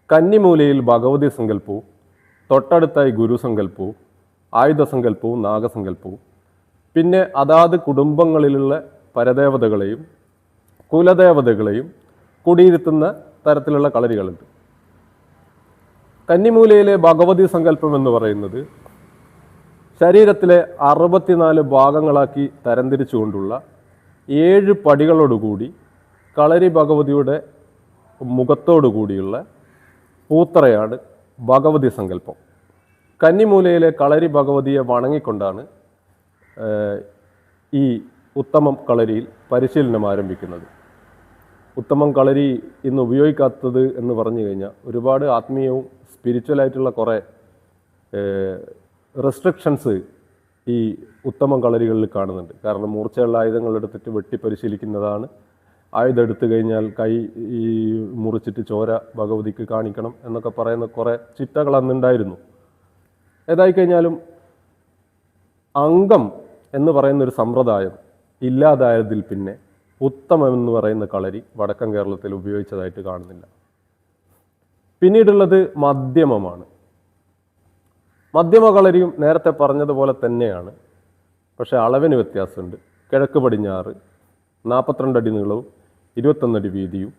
കന്നിമൂലയിൽ ഭഗവതി സങ്കല്പവും തൊട്ടടുത്തായി ഗുരുസങ്കല്പവും ആയുധസങ്കല്പവും നാഗസങ്കല്പവും പിന്നെ അതാത് കുടുംബങ്ങളിലുള്ള പരദേവതകളെയും കുലദേവതകളെയും കുടിയിരുത്തുന്ന തരത്തിലുള്ള കളരികളുണ്ട്. കന്നിമൂലയിലെ ഭഗവതി സങ്കല്പം എന്ന് പറയുന്നത് ശരീരത്തിലെ 64 ഭാഗങ്ങളാക്കി തരംതിരിച്ചുകൊണ്ടുള്ള 7 പടികളോടുകൂടി കളരി ഭഗവതിയുടെ മുഖത്തോടു കൂടിയുള്ള പൂത്തറയാണ് ഭഗവതി സങ്കല്പം. കന്നിമൂലയിലെ കളരി ഭഗവതിയെ വണങ്ങിക്കൊണ്ടാണ് ഈ ഉത്തമം കളരിയിൽ പരിശീലനം ആരംഭിക്കുന്നത്. ഉത്തമം കളരി ഇന്ന് ഉപയോഗിക്കാത്തത് എന്ന് പറഞ്ഞു കഴിഞ്ഞാൽ ഒരുപാട് ആത്മീയവും സ്പിരിച്വലായിട്ടുള്ള കുറേ റെസ്ട്രിക്ഷൻസ് ഈ ഉത്തമം കളരികളിൽ കാണുന്നുണ്ട്. കാരണം മൂർച്ചയുള്ള ആയുധങ്ങൾ എടുത്തിട്ട് വെട്ടി പരിശീലിക്കുന്നതാണ്. ആയുധം എടുത്തു കഴിഞ്ഞാൽ കൈ ഈ മുറിച്ചിട്ട് ചോര ഭഗവതിക്ക് കാണിക്കണം എന്നൊക്കെ പറയുന്ന കുറേ ചിട്ടകൾ അന്നുണ്ടായിരുന്നു. ഏതായി കഴിഞ്ഞാലും അംഗം എന്ന് പറയുന്നൊരു സമ്പ്രദായം ഇല്ലാതായതിൽ പിന്നെ ഉത്തമം എന്ന് പറയുന്ന കളരി വടക്കൻ കേരളത്തിൽ ഉപയോഗിച്ചതായിട്ട് കാണുന്നില്ല. പിന്നീടുള്ളത് മധ്യമമാണ്. മധ്യമ കളരിയും നേരത്തെ പറഞ്ഞതുപോലെ തന്നെയാണ്, പക്ഷേ അളവിന് വ്യത്യാസമുണ്ട്. കിഴക്ക് പടിഞ്ഞാറ് 42 അടി നീളവും 21 അടി വീതിയും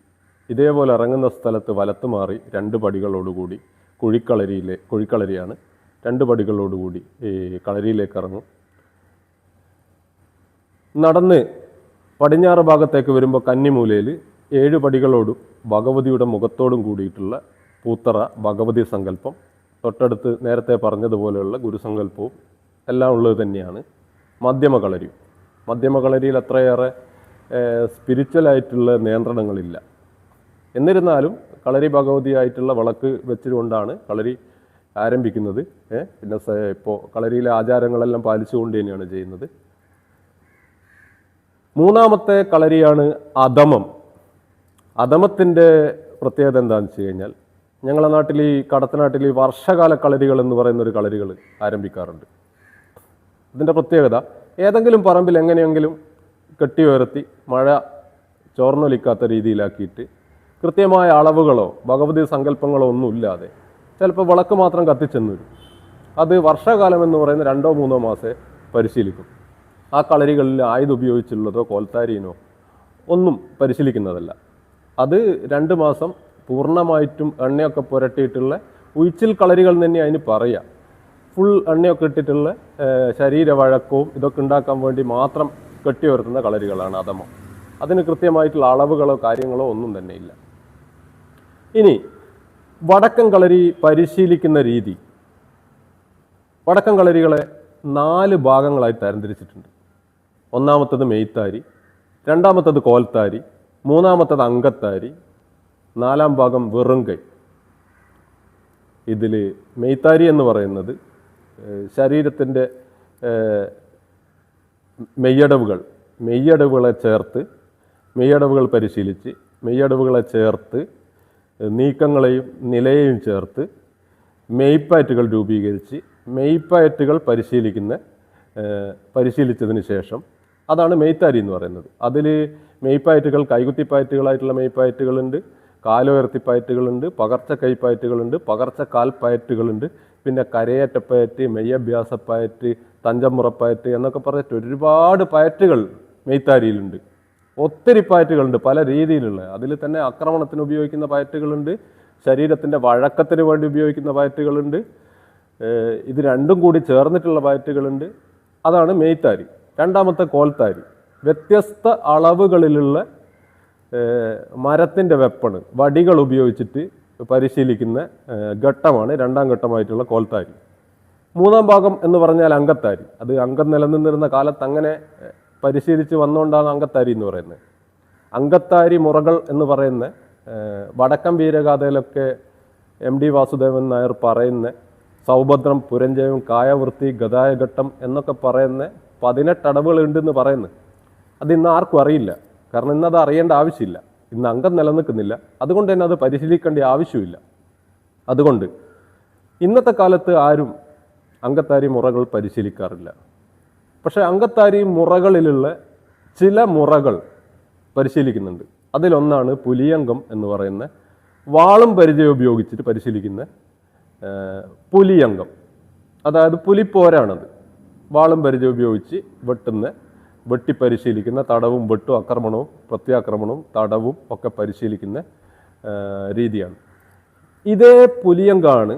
ഇതേപോലെ ഇറങ്ങുന്ന സ്ഥലത്ത് വലത്ത് മാറി 2 പടികളോടുകൂടി കുഴിക്കളരിയാണ് 2 പടികളോടുകൂടി ഈ കളരിയിലേക്ക് ഇറങ്ങും. നടന്ന് പടിഞ്ഞാറ് ഭാഗത്തേക്ക് വരുമ്പോൾ കന്നിമൂലയിൽ 7 പടികളോടും ഭഗവതിയുടെ മുഖത്തോടും കൂടിയിട്ടുള്ള പൂത്തറ ഭഗവതി സങ്കല്പം, തൊട്ടടുത്ത് നേരത്തെ പറഞ്ഞതുപോലെയുള്ള ഗുരുസങ്കല്പവും എല്ലാം ഉള്ളത് തന്നെയാണ് മധ്യമ കളരി. മധ്യമ കളരിയിൽ അത്രയേറെ സ്പിരിച്വലായിട്ടുള്ള നിയന്ത്രണങ്ങളില്ല. എന്നിരുന്നാലും കളരി ഭഗവതിയായിട്ടുള്ള വിളക്ക് വെച്ചുകൊണ്ടാണ് കളരി ആരംഭിക്കുന്നത്. പിന്നെ ഇപ്പോൾ കളരിയിലെ ആചാരങ്ങളെല്ലാം പാലിച്ചുകൊണ്ട് തന്നെയാണ് ചെയ്യുന്നത്. മൂന്നാമത്തെ കളരിയാണ് അധമം. അധമത്തിൻ്റെ പ്രത്യേകത എന്താണെന്ന് വെച്ച് കഴിഞ്ഞാൽ ഞങ്ങളുടെ നാട്ടിൽ ഈ കടത്തനാട്ടിൽ ഈ വർഷകാല കളരികൾ എന്ന് പറയുന്നൊരു കളരികൾ ആരംഭിക്കാറുണ്ട്. ഇതിൻ്റെ പ്രത്യേകത ഏതെങ്കിലും പറമ്പിൽ എങ്ങനെയെങ്കിലും കെട്ടി ഉയർത്തി മഴ ചോർന്നൊലിക്കാത്ത രീതിയിലാക്കിയിട്ട് കൃത്യമായ അളവുകളോ ഭഗവതി സങ്കല്പങ്ങളോ ഒന്നുമില്ലാതെ ചിലപ്പോൾ വിളക്ക് മാത്രം കത്തിച്ചെന്ന് വരും. അത് വർഷകാലം എന്ന് പറയുന്ന 2-3 മാസേ പരിശീലിക്കും. ആ കളരികളിൽ ആയുധം ഉപയോഗിച്ചുള്ളതോ കോൽത്താരീനോ ഒന്നും പരിശീലിക്കുന്നതല്ല. അത് 2 മാസം പൂർണ്ണമായിട്ടും എണ്ണയൊക്കെ പുരട്ടിയിട്ടുള്ള ഉഴിച്ചിൽ കളരികൾ തന്നെ അതിന് പറയാം. ഫുൾ എണ്ണയൊക്കെ ഇട്ടിട്ടുള്ള ശരീരവഴക്കവും ഇതൊക്കെ ഉണ്ടാക്കാൻ വേണ്ടി മാത്രം കെട്ടി ഉയർത്തുന്ന കളരികളാണ് അധമം. അതിന് കൃത്യമായിട്ടുള്ള അളവുകളോ കാര്യങ്ങളോ ഒന്നും തന്നെ ഇല്ല. ഇനി വടക്കൻ കളരി പരിശീലിക്കുന്ന രീതി, വടക്കൻ കളരികളെ 4 ഭാഗങ്ങളായി തരംതിരിച്ചിട്ടുണ്ട്. ഒന്നാമത്തത് മെയ്ത്താരി, രണ്ടാമത്തത് കോൽത്താരി, മൂന്നാമത്തത് അങ്കത്താരി, 4-ാം ഭാഗം വെറുങ്കൈ. ഇതിൽ മെയ്ത്താരി എന്ന് പറയുന്നത് ശരീരത്തിൻ്റെ മെയ്യടവുകൾ പരിശീലിച്ച് മെയ്യടവുകളെ ചേർത്ത് നീക്കങ്ങളെയും നിലയെയും ചേർത്ത് മെയ്പ്പാറ്റുകൾ രൂപീകരിച്ച് മെയ്പ്പാറ്റുകൾ പരിശീലിച്ചതിന് ശേഷം അതാണ് മെയ്ത്താരി എന്ന് പറയുന്നത്. അതിൽ മെയ്പ്പാറ്റുകൾ കൈകുത്തിപ്പാറ്റുകളായിട്ടുള്ള മെയ്പ്പാറ്റുകളുണ്ട്, കാലുയർത്തിപ്പയറ്റുകളുണ്ട്, പകർച്ച കൈപ്പയറ്റുകളുണ്ട്, പകർച്ച കാൽപ്പയറ്റുകളുണ്ട്, പിന്നെ കരയേറ്റപ്പയറ്റ്, മെയ്യഭ്യാസപ്പയറ്റ്, തഞ്ചമുറപ്പയറ്റ് എന്നൊക്കെ പറഞ്ഞിട്ട് ഒരുപാട് പയറ്റുകൾ മെയ്ത്താരിയിലുണ്ട്. ഒത്തിരി പയറ്റുകളുണ്ട് പല രീതിയിലുള്ള. അതിൽ തന്നെ ആക്രമണത്തിന് ഉപയോഗിക്കുന്ന പയറ്റുകളുണ്ട്, ശരീരത്തിൻ്റെ വഴക്കത്തിന് വേണ്ടി ഉപയോഗിക്കുന്ന പയറ്റുകളുണ്ട്, ഇത് രണ്ടും കൂടി ചേർന്നിട്ടുള്ള പയറ്റുകളുണ്ട്. അതാണ് മെയ്ത്താരി. രണ്ടാമത്തെ കോൽത്താരി, വ്യത്യസ്ത അളവുകളിലുള്ള മരത്തിൻ്റെ വെപ്പണ് വടികൾ ഉപയോഗിച്ചിട്ട് പരിശീലിക്കുന്ന ഘട്ടമാണ് 2-ാം ഘട്ടമായിട്ടുള്ള കോൽത്താരി. 3-ാം ഭാഗം എന്ന് പറഞ്ഞാൽ അങ്കത്താരി. അത് അംഗം നിലനിന്നിരുന്ന കാലത്ത് അങ്ങനെ പരിശീലിച്ച് വന്നുകൊണ്ടാണ് അങ്കത്താരി എന്ന് പറയുന്നത്. അങ്കത്താരി മുറകൾ എന്ന് പറയുന്ന വടക്കൻ വീരഗാഥയിലൊക്കെ MD വാസുദേവൻ നായർ പറയുന്ന സൗഭദ്രം, പുരഞ്ജയം, കായവൃത്തി, ഗതായഘട്ടം എന്നൊക്കെ പറയുന്ന 18 അടവുകൾ ഉണ്ടെന്ന് പറയുന്നത്. അത് ഇന്ന് ആർക്കും അറിയില്ല. കാരണം ഇന്നത് അറിയേണ്ട ആവശ്യമില്ല. ഇന്ന് അംഗം നിലനിൽക്കുന്നില്ല. അതുകൊണ്ട് തന്നെ അത് പരിശീലിക്കേണ്ട ആവശ്യമില്ല. അതുകൊണ്ട് ഇന്നത്തെ കാലത്ത് ആരും അംഗത്താരി മുറകൾ പരിശീലിക്കാറില്ല. പക്ഷേ അംഗത്താരി മുറകളിലുള്ള ചില മുറകൾ പരിശീലിക്കുന്നുണ്ട്. അതിലൊന്നാണ് പുലിയംഗം എന്ന് പറയുന്ന വാളും പരിചയം ഉപയോഗിച്ചിട്ട് പരിശീലിക്കുന്ന പുലിയംഗം. അതായത് പുലിപ്പോരാണത്. വാളും പരിചയം ഉപയോഗിച്ച് വെട്ടി പരിശീലിക്കുന്ന തടവും വെട്ടും ആക്രമണവും പ്രത്യാക്രമണവും തടവും ഒക്കെ പരിശീലിക്കുന്ന രീതിയാണ്. ഇതേ പുലിയങ്കാണ്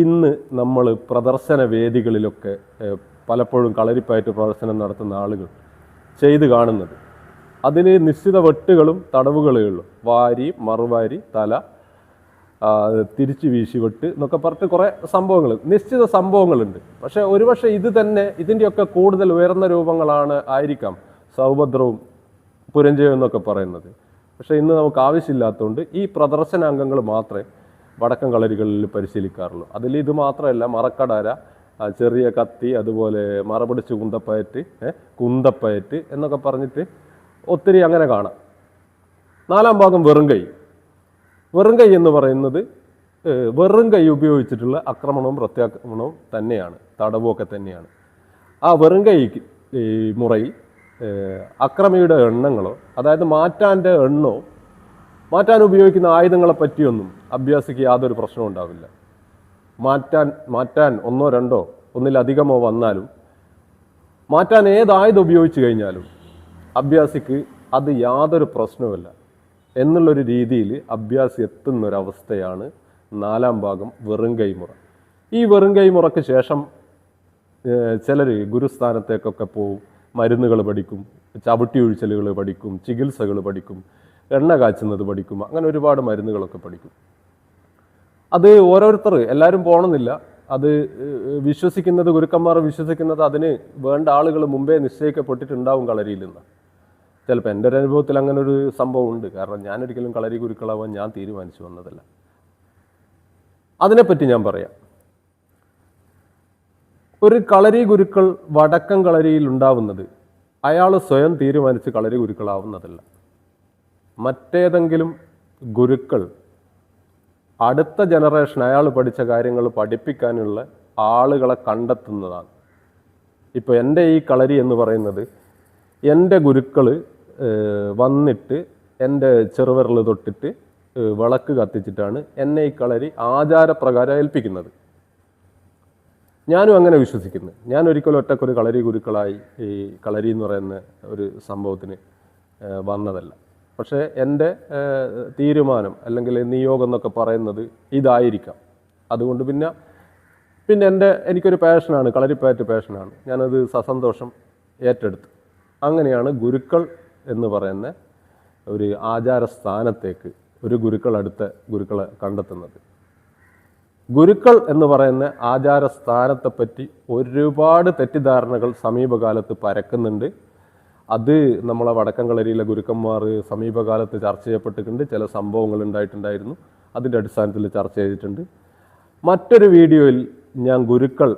ഇന്ന് നമ്മൾ പ്രദർശന വേദികളിലൊക്കെ പലപ്പോഴും കളരിപ്പയറ്റ് പ്രദർശനം നടത്തുന്ന ആളുകൾ ചെയ്ത് കാണുന്നത്. അതിന് നിശ്ചിത വെട്ടുകളും തടവുകളേ ഉള്ളൂ. വാരി, മറുവാരി, തല, തിരിച്ചു വീശി വെട്ട് എന്നൊക്കെ പറഞ്ഞിട്ട് കുറേ സംഭവങ്ങൾ, നിശ്ചിത സംഭവങ്ങളുണ്ട്. പക്ഷേ ഒരുപക്ഷെ ഇത് തന്നെ ഇതിൻ്റെയൊക്കെ കൂടുതൽ ഉയർന്ന രൂപങ്ങളാണ് ആയിരിക്കാം സൗഭദ്രവും പുരഞ്ജയം എന്നൊക്കെ പറയുന്നത്. പക്ഷേ ഇന്ന് നമുക്ക് ആവശ്യമില്ലാത്തതുകൊണ്ട് ഈ പ്രദർശനാംഗങ്ങൾ മാത്രമേ വടക്കൻ കളരികളിൽ പരിശീലിക്കാറുള്ളൂ. അതിൽ ഇത് മാത്രമല്ല, മറക്കടാര, ചെറിയ കത്തി, അതുപോലെ മറപിടിച്ച് കുന്തപ്പയറ്റ് എന്നൊക്കെ പറഞ്ഞിട്ട് ഒത്തിരി അങ്ങനെ കാണാം. നാലാം ഭാഗം വെറുംകൈ. വെറുംകൈ എന്ന് പറയുന്നത് വെറും കൈ ഉപയോഗിച്ചിട്ടുള്ള ആക്രമണവും പ്രത്യാക്രമണവും തന്നെയാണ്, തടവുമൊക്കെ തന്നെയാണ്. ആ വെറുംകൈ മുറയിൽ അക്രമിയുടെ എണ്ണങ്ങളോ, അതായത് മാറ്റാൻ്റെ എണ്ണോ, മാറ്റാൻ ഉപയോഗിക്കുന്ന ആയുധങ്ങളെ പറ്റിയൊന്നും അഭ്യാസിക്ക് യാതൊരു പ്രശ്നവും ഉണ്ടാവില്ല. മാറ്റാൻ ഒന്നോ രണ്ടോ ഒന്നിലധികമോ വന്നാലും മാറ്റാൻ ഏതായുധം ഉപയോഗിച്ച് കഴിഞ്ഞാലും അഭ്യാസിക്ക് അത് യാതൊരു പ്രശ്നവുമില്ല എന്നുള്ളൊരു രീതിയിൽ അഭ്യാസി എത്തുന്നൊരവസ്ഥയാണ് നാലാം ഭാഗം വെറുംകൈ മുറ. ഈ വെറുംകൈ മുറയ്ക്ക് ശേഷം ചിലർ ഗുരുസ്ഥാനത്തേക്കൊക്കെ പോവും, മരുന്നുകൾ പഠിക്കും, ചവിട്ടി ഒഴിച്ചലുകൾ പഠിക്കും, ചികിത്സകൾ പഠിക്കും, എണ്ണ കാച്ചുന്നത് പഠിക്കും, അങ്ങനെ ഒരുപാട് മരുന്നുകളൊക്കെ പഠിക്കും. അത് ഓരോരുത്തർ എല്ലാവരും പോകണമെന്നില്ല. അത് വിശ്വസിക്കുന്നത്, ഗുരുക്കന്മാർ വിശ്വസിക്കുന്നത് അതിന് വേണ്ട ആളുകൾ മുമ്പേ നിശ്ചയിക്കപ്പെട്ടിട്ടുണ്ടാവും കളരിയിൽ നിന്ന്. ചിലപ്പോൾ എൻ്റെ ഒരു അനുഭവത്തിൽ അങ്ങനെ ഒരു സംഭവം ഉണ്ട്. കാരണം ഞാനൊരിക്കലും കളരി ഗുരുക്കളാവാൻ ഞാൻ തീരുമാനിച്ചു വന്നതല്ല. അതിനെപ്പറ്റി ഞാൻ പറയാം. ഒരു കളരി ഗുരുക്കൾ വടക്കൻ കളരിയിൽ ഉണ്ടാവുന്നത് അയാൾ സ്വയം തീരുമാനിച്ച് കളരി ഗുരുക്കളാവുന്നതല്ല. മറ്റേതെങ്കിലും ഗുരുക്കൾ അടുത്ത ജനറേഷൻ അയാൾ പഠിച്ച കാര്യങ്ങൾ പഠിപ്പിക്കാനുള്ള ആളുകളെ കണ്ടെത്തുന്നതാണ്. ഇപ്പോൾ എൻ്റെ ഈ കളരി എന്ന് പറയുന്നത് എൻ്റെ ഗുരുക്കൾ വന്നിട്ട് എൻ്റെ ചെറുവിരൽ തൊട്ടിട്ട് വിളക്ക് കത്തിച്ചിട്ടാണ് എന്നെ ഈ കളരി ആചാരപ്രകാരം ഏൽപ്പിക്കുന്നത്. ഞാനും അങ്ങനെ വിശ്വസിക്കുന്നു. ഞാൻ ഒരിക്കലും ഒറ്റക്കൊരു കളരി ഗുരുക്കളായി ഈ കളരി എന്ന് പറയുന്ന ഒരു സംഭവത്തിന് വന്നതല്ല. പക്ഷേ എൻ്റെ തീരുമാനം അല്ലെങ്കിൽ നിയോഗം എന്നൊക്കെ പറയുന്നത് ഇതായിരിക്കാം. അതുകൊണ്ട് പിന്നെ എനിക്കൊരു പാഷനാണ്, കളരിപ്പയറ്റ് പാഷനാണ്. ഞാനത് സസന്തോഷം ഏറ്റെടുത്തു. അങ്ങനെയാണ് ഗുരുക്കൾ എന്ന് പറയുന്ന ഒരു ആചാരസ്ഥാനത്തേക്ക് ഒരു ഗുരുക്കൾ അടുത്ത ഗുരുക്കളെ കണ്ടെത്തുന്നത്. ഗുരുക്കൾ എന്ന് പറയുന്ന ആചാരസ്ഥാനത്തെപ്പറ്റി ഒരുപാട് തെറ്റിദ്ധാരണകൾ സമീപകാലത്ത് പരക്കുന്നുണ്ട്. അത് നമ്മളെ വടക്കൻ കളരിയിലെ ഗുരുക്കന്മാർ സമീപകാലത്ത് ചർച്ച ചെയ്യപ്പെട്ടിട്ടുണ്ട്. ചില സംഭവങ്ങൾ ഉണ്ടായിട്ടുണ്ടായിരുന്നു, അതിൻ്റെ അടിസ്ഥാനത്തിൽ ചർച്ച ചെയ്തിട്ടുണ്ട്. മറ്റൊരു വീഡിയോയിൽ ഞാൻ ഗുരുക്കൾ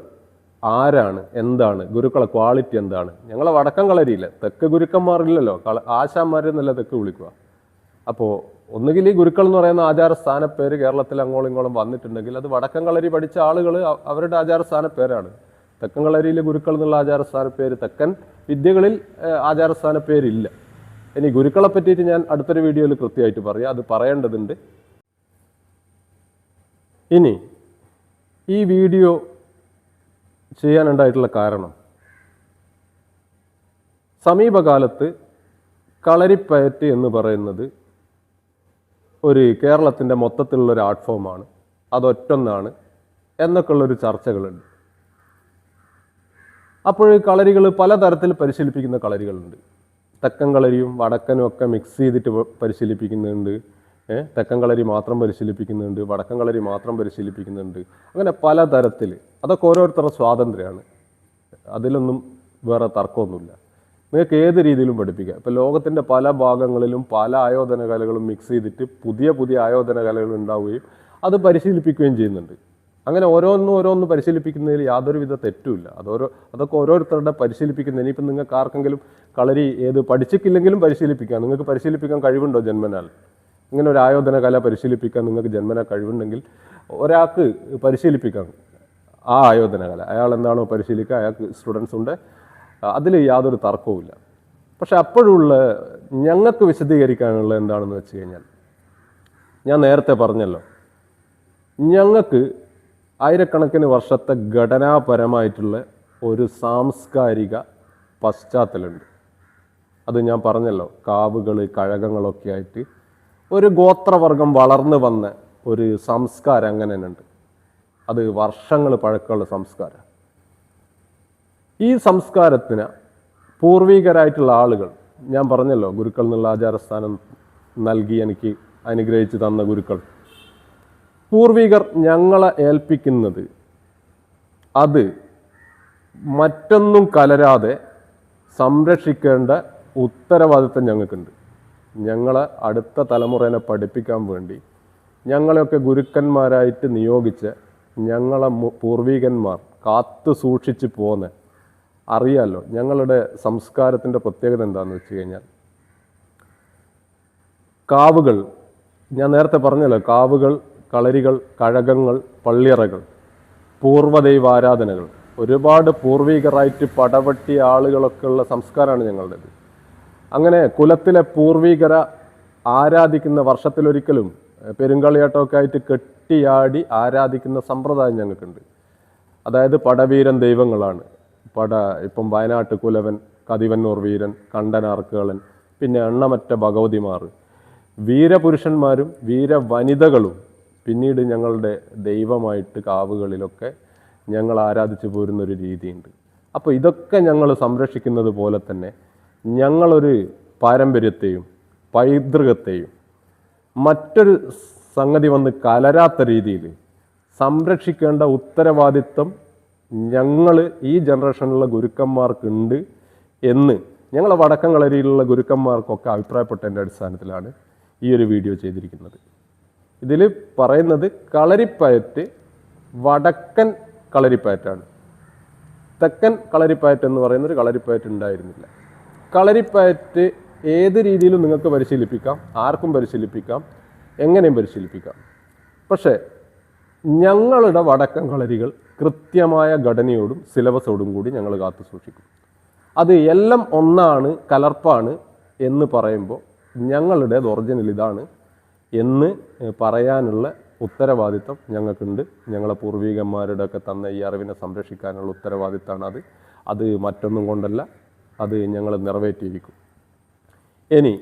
ആരാണ്, എന്താണ്, ഗുരുക്കളെ ക്വാളിറ്റി എന്താണ്, ഞങ്ങളെ വടക്കൻ കളരിയില്ല, തെക്ക് ഗുരുക്കന്മാരില്ലല്ലോ, ആശാന്മാരെന്നല്ല തെക്ക് വിളിക്കുക. അപ്പോൾ ഒന്നുകിൽ ഈ ഗുരുക്കൾ എന്ന് പറയുന്ന ആചാരസ്ഥാനപ്പേര് കേരളത്തിൽ അങ്ങോളം ഇങ്ങോളം വന്നിട്ടുണ്ടെങ്കിൽ അത് വടക്കൻ കളരി പഠിച്ച ആളുകൾ അവരുടെ ആചാരസ്ഥാനപ്പേരാണ്. തെക്കൻ കളരിയിലെ ഗുരുക്കൾ എന്നുള്ള ആചാരസ്ഥാനപ്പേര് തെക്കൻ വിദ്യകളിൽ ആചാരസ്ഥാനപ്പേരില്ല. ഇനി ഗുരുക്കളെ പറ്റിയിട്ട് ഞാൻ അടുത്തൊരു വീഡിയോയിൽ കൃത്യമായിട്ട് പറയാം, അത് പറയേണ്ടതുണ്ട്. ഇനി ഈ വീഡിയോ ചെയ്യാനുണ്ടായിട്ടുള്ള കാരണം, സമീപകാലത്ത് കളരിപ്പയറ്റ് എന്ന് പറയുന്നത് ഒരു കേരളത്തിൻ്റെ മൊത്തത്തിലുള്ളൊരു ആർട്ട് ഫോമാണ്, അതൊറ്റൊന്നാണ് എന്നൊക്കെ ഉള്ളൊരു ചർച്ചകളുണ്ട്. അപ്പോൾ കളരികൾ പലതരത്തിൽ പരിശീലിപ്പിക്കുന്ന കളരികളുണ്ട്. തെക്കൻ കളരിയും വടക്കനും ഒക്കെ മിക്സ് ചെയ്തിട്ട് പരിശീലിപ്പിക്കുന്നുണ്ട്. തെക്കൻ കളരി മാത്രം പരിശീലിപ്പിക്കുന്നുണ്ട്, വടക്കൻ കളരി മാത്രം പരിശീലിപ്പിക്കുന്നുണ്ട്. അങ്ങനെ പലതരത്തിൽ, അതൊക്കെ ഓരോരുത്തരുടെ സ്വാതന്ത്ര്യമാണ്. അതിലൊന്നും വേറെ തർക്കമൊന്നുമില്ല. നിങ്ങൾക്ക് ഏത് രീതിയിലും പഠിപ്പിക്കാം. ഇപ്പോൾ ലോകത്തിൻ്റെ പല ഭാഗങ്ങളിലും പല ആയോധന കലകളും മിക്സ് ചെയ്തിട്ട് പുതിയ പുതിയ ആയോധന കലകൾ ഉണ്ടാവുകയും അത് പരിശീലിപ്പിക്കുകയും ചെയ്യുന്നുണ്ട്. അങ്ങനെ ഓരോന്ന് പരിശീലിപ്പിക്കുന്നതിൽ യാതൊരുവിധ തെറ്റുമില്ല. അതൊക്കെ ഓരോരുത്തരുടെ പരിശീലിപ്പിക്കുന്നതിന്. ഇപ്പം നിങ്ങൾക്ക് ആർക്കെങ്കിലും കളരി പഠിച്ചിട്ടില്ലെങ്കിലും പരിശീലിപ്പിക്കാം. നിങ്ങൾക്ക് പരിശീലിപ്പിക്കാൻ കഴിവുണ്ടോ ജന്മനാൽ? ഇങ്ങനെ ഒരു ആയോധന കല പരിശീലിപ്പിക്കാൻ നിങ്ങൾക്ക് ജന്മനാ കഴിവുണ്ടെങ്കിൽ ഒരാൾക്ക് പരിശീലിപ്പിക്കാം ആ ആയോധന കല. അയാൾ എന്താണോ പരിശീലിക്കുക, അയാൾക്ക് സ്റ്റുഡൻസ് ഉണ്ട്, അതിൽ യാതൊരു തർക്കവുമില്ല. പക്ഷെ അപ്പോഴുള്ള ഞങ്ങൾക്ക് വിശദീകരിക്കാനുള്ള എന്താണെന്ന് വെച്ച് കഴിഞ്ഞാൽ, ഞാൻ നേരത്തെ പറഞ്ഞല്ലോ, ഞങ്ങൾക്ക് ആയിരക്കണക്കിന് വർഷത്തെ ഘടനാപരമായിട്ടുള്ള ഒരു സാംസ്കാരിക പശ്ചാത്തലമുണ്ട്. അത് ഞാൻ പറഞ്ഞല്ലോ, കാവുകൾ കഴകങ്ങളൊക്കെ ആയിട്ട് ഒരു ഗോത്രവർഗം വളർന്നു വന്ന ഒരു സംസ്കാരം അങ്ങനെ തന്നെ ഉണ്ട്. അത് വർഷങ്ങൾ പഴക്കമുള്ള സംസ്കാരം. ഈ സംസ്കാരത്തിന് പൂർവികരായിട്ടുള്ള ആളുകൾ, ഞാൻ പറഞ്ഞല്ലോ ഗുരുക്കൾ എന്നുള്ള ആചാരസ്ഥാനം നൽകി എനിക്ക് അനുഗ്രഹിച്ച് തന്ന ഗുരുക്കൾ, പൂർവികർ ഞങ്ങളെ ഏൽപ്പിക്കുന്നത് അത് മറ്റൊന്നും കലരാതെ സംരക്ഷിക്കേണ്ട ഉത്തരവാദിത്തം ഞങ്ങൾക്കുണ്ട്. ഞങ്ങളെ അടുത്ത തലമുറയെ പഠിപ്പിക്കാൻ വേണ്ടി ഞങ്ങളെയൊക്കെ ഗുരുക്കന്മാരായിട്ട് നിയോഗിച്ച് ഞങ്ങളെ പൂർവികന്മാർ കാത്തു സൂക്ഷിച്ച് പോന്ന് അറിയാമല്ലോ. ഞങ്ങളുടെ സംസ്കാരത്തിൻ്റെ പ്രത്യേകത എന്താണെന്ന് വെച്ച് കഴിഞ്ഞാൽ, കാവുകൾ, ഞാൻ നേരത്തെ പറഞ്ഞല്ലോ, കാവുകൾ, കളരികൾ, കഴകങ്ങൾ, പള്ളിയറകൾ, പൂർവ്വദൈവാരാധനകൾ, ഒരുപാട് പൂർവികരായിട്ട് പടവെട്ടിയ ആളുകളൊക്കെ ഉള്ള സംസ്കാരമാണ് ഞങ്ങളുടേത്. അങ്ങനെ കുലത്തിലെ പൂർവികര ആരാധിക്കുന്ന, വർഷത്തിലൊരിക്കലും പെരുങ്കളിയാട്ടമൊക്കെ ആയിട്ട് കെട്ടിയാടി ആരാധിക്കുന്ന സമ്പ്രദായം ഞങ്ങൾക്കുണ്ട്. അതായത് പടവീരൻ ദൈവങ്ങളാണ്. ഇപ്പം വയനാട്ട് കുലവൻ, കതിവന്നൂർ വീരൻ, കണ്ടനാർക്കേളൻ, പിന്നെ എണ്ണമറ്റ ഭഗവതിമാർ, വീരപുരുഷന്മാരും വീരവനിതകളും പിന്നീട് ഞങ്ങളുടെ ദൈവമായിട്ട് കാവുകളിലൊക്കെ ഞങ്ങൾ ആരാധിച്ചു പോരുന്നൊരു രീതിയുണ്ട്. അപ്പോൾ ഇതൊക്കെ ഞങ്ങൾ സംരക്ഷിക്കുന്നത് പോലെ തന്നെ ഞങ്ങളൊരു പാരമ്പര്യത്തെയും പൈതൃകത്തെയും മറ്റൊരു സംഗതി വന്ന് കലരാത്ത രീതിയിൽ സംരക്ഷിക്കേണ്ട ഉത്തരവാദിത്വം ഞങ്ങൾ ഈ ജനറേഷനിലുള്ള ഗുരുക്കന്മാർക്കുണ്ട് എന്ന് ഞങ്ങളെ വടക്കൻ കളരിയിലുള്ള ഗുരുക്കന്മാർക്കൊക്കെ അഭിപ്രായപ്പെട്ടതിൻ്റെ അടിസ്ഥാനത്തിലാണ് ഈ ഒരു വീഡിയോ ചെയ്തിരിക്കുന്നത്. ഇതിൽ പറയുന്നത് കളരിപ്പയറ്റ് വടക്കൻ കളരിപ്പയറ്റാണ്. തെക്കൻ കളരിപ്പയറ്റ് എന്ന് പറയുന്നൊരു കളരിപ്പയറ്റ് ഉണ്ടായിരുന്നില്ല. കളരിപ്പയറ്റ് ഏത് രീതിയിലും നിങ്ങൾക്ക് പരിശീലിപ്പിക്കാം, ആർക്കും പരിശീലിപ്പിക്കാം, എങ്ങനെയും പരിശീലിപ്പിക്കാം. പക്ഷേ ഞങ്ങളുടെ വടക്കൻ കളരികൾ കൃത്യമായ ഘടനയോടും സിലബസോടും കൂടി ഞങ്ങൾ കാത്തു സൂക്ഷിക്കും. അത് എല്ലാം ഒന്നാണ്, കലർപ്പാണ് എന്ന് പറയുമ്പോൾ ഞങ്ങളുടേത് ഒറിജിനൽ ഇതാണ് എന്ന് പറയാനുള്ള ഉത്തരവാദിത്തം ഞങ്ങൾക്കുണ്ട്. ഞങ്ങളെ പൂർവികന്മാരുടെ ഒക്കെ തന്ന ഈ അറിവിനെ സംരക്ഷിക്കാനുള്ള ഉത്തരവാദിത്തമാണ് അത് മറ്റൊന്നും കൊണ്ടല്ല, അത് ഞങ്ങൾ നിറവേറ്റിയിരിക്കും. ഇനി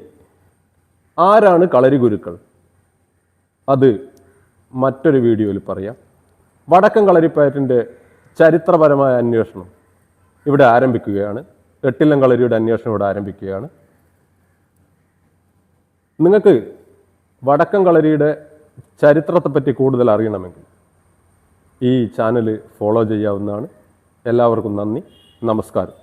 ആരാണ് കളരി ഗുരുക്കൾ? അത് മറ്റൊരു വീഡിയോയിൽ പറയാം. വടക്കൻ കളരിപ്പയറ്റിൻ്റെ ചരിത്രപരമായ അന്വേഷണം ഇവിടെ ആരംഭിക്കുകയാണ്. എട്ടില്ലം കളരിയുടെ അന്വേഷണം ഇവിടെ ആരംഭിക്കുകയാണ്. നിങ്ങൾക്ക് വടക്കൻ കളരിയുടെ ചരിത്രത്തെപ്പറ്റി കൂടുതൽ അറിയണമെങ്കിൽ ഈ ചാനൽ ഫോളോ ചെയ്യാവുന്നതാണ്. എല്ലാവർക്കും നന്ദി, നമസ്കാരം.